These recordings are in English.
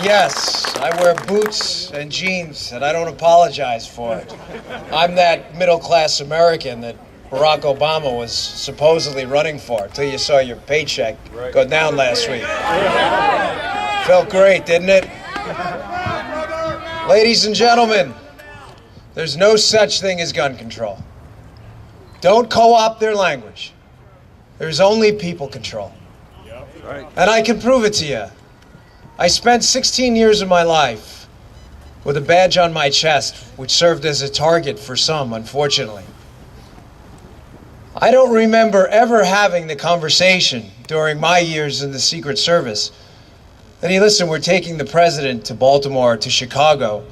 And yes, I wear boots and jeans, and I don't apologize for it. I'm that middle-class American that Barack Obama was supposedly running for until you saw your paycheck go down last week. Felt great, didn't it? Ladies and gentlemen, there's no such thing as gun control. Don't co-opt their language. There's only people control. And I can prove it to you. I spent 16 years of my life with a badge on my chest, which served as a target for some, unfortunately. I don't remember ever having the conversation during my years in the Secret Service that, hey, listen, we're taking the president to Baltimore, to Chicago,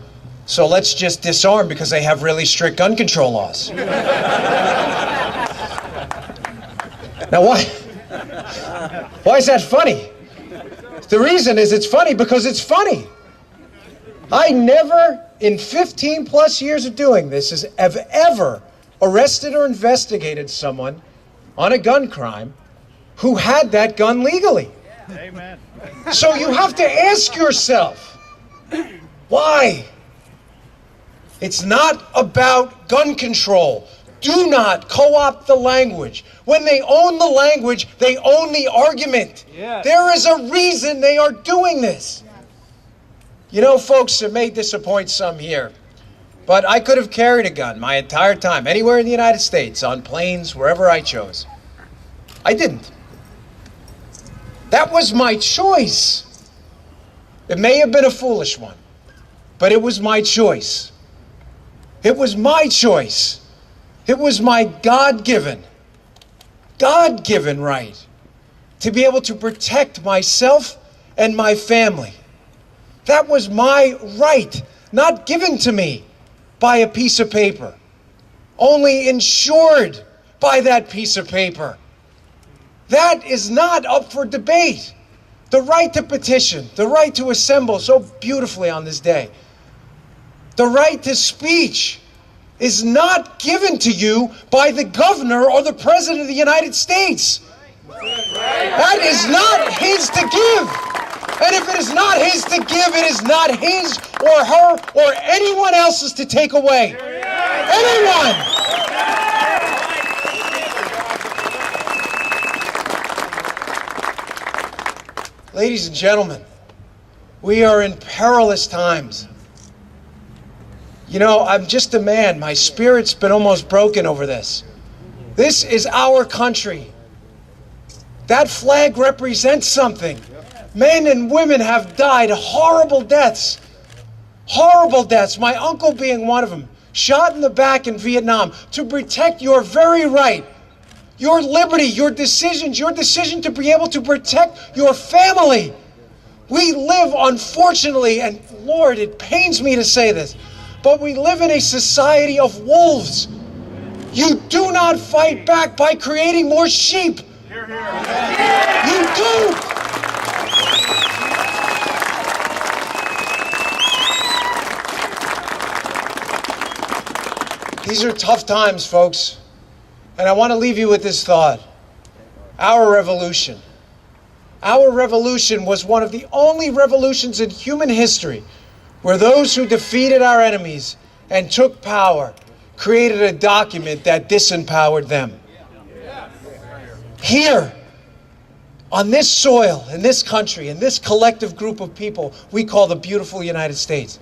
so let's just disarm because they have really strict gun control laws. Now, why is that funny? The reason is it's funny because it's funny. I never, in 15 plus years of doing this, have ever arrested or investigated someone on a gun crime who had that gun legally. Amen. So you have to ask yourself, why? It's not about gun control. Do not co-opt the language. When they own the language, they own the argument. Yes. There is a reason they are doing this. You know, folks, it may disappoint some here, but I could have carried a gun my entire time, anywhere in the United States, on planes, wherever I chose. I didn't. That was my choice. It may have been a foolish one, but it was my choice. It was my choice. It was my God-given right to be able to protect myself and my family. That was my right, not given to me by a piece of paper, only insured by that piece of paper. That is not up for debate. The right to petition, the right to assemble so beautifully on this day, the right to speech is not given to you by the governor or the president of the United States. That is not his to give. And if it is not his to give, it is not his or her or anyone else's to take away. Anyone! Ladies and gentlemen, we are in perilous times. You know, I'm just a man. My spirit's been almost broken over this. This is our country. That flag represents something. Men and women have died horrible deaths. Horrible deaths. My uncle being one of them. Shot in the back in Vietnam to protect your very right. Your liberty, your decision to be able to protect your family. We live, unfortunately, and Lord, it pains me to say this, but we live in a society of wolves. You do not fight back by creating more sheep. Hear, hear. You do. These are tough times, folks. And I want to leave you with this thought. Our revolution was one of the only revolutions in human history where those who defeated our enemies and took power created a document that disempowered them. Here, on this soil, in this country, in this collective group of people we call the beautiful United States,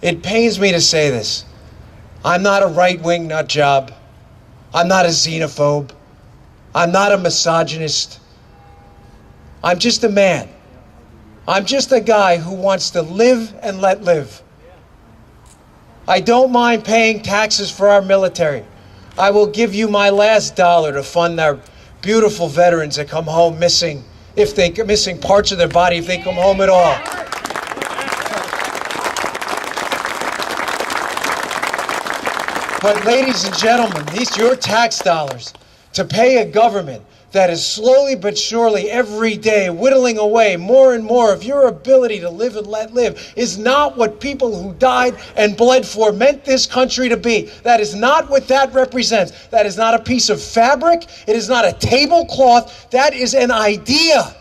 it pains me to say this. I'm not a right-wing nut job. I'm not a xenophobe. I'm not a misogynist. I'm just a man. I'm just a guy who wants to live and let live. I don't mind paying taxes for our military. I will give you my last dollar to fund our beautiful veterans that come home missing parts of their body if they come home at all. But ladies and gentlemen, these are your tax dollars to pay a government that is slowly but surely every day whittling away more and more of your ability to live and let live is not what people who died and bled for meant this country to be. That is not what that represents. That is not a piece of fabric. It is not a tablecloth. That is an idea.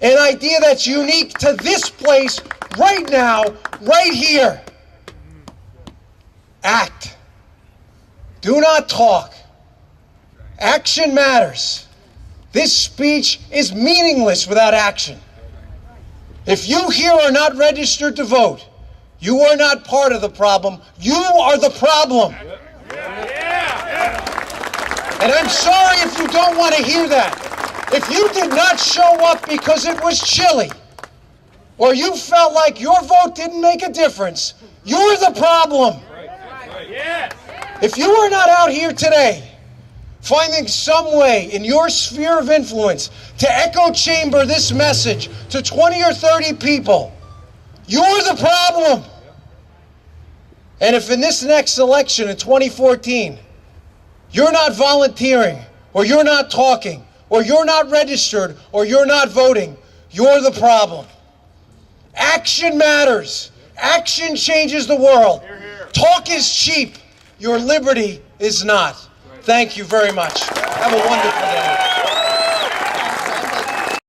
an idea that's unique to this place right now, right here. Act. Do not talk. Action matters. This speech is meaningless without action. If you here are not registered to vote, you are not part of the problem. You are the problem. And I'm sorry if you don't want to hear that. If you did not show up because it was chilly, or you felt like your vote didn't make a difference, you're the problem. If you are not out here today finding some way in your sphere of influence to echo chamber this message to 20 or 30 people, you're the problem. And if in this next election in 2014, you're not volunteering, or you're not talking, or you're not registered, or you're not voting, you're the problem. Action matters. Action changes the world. Talk is cheap. Your liberty is not. Thank you very much. Have a wonderful day.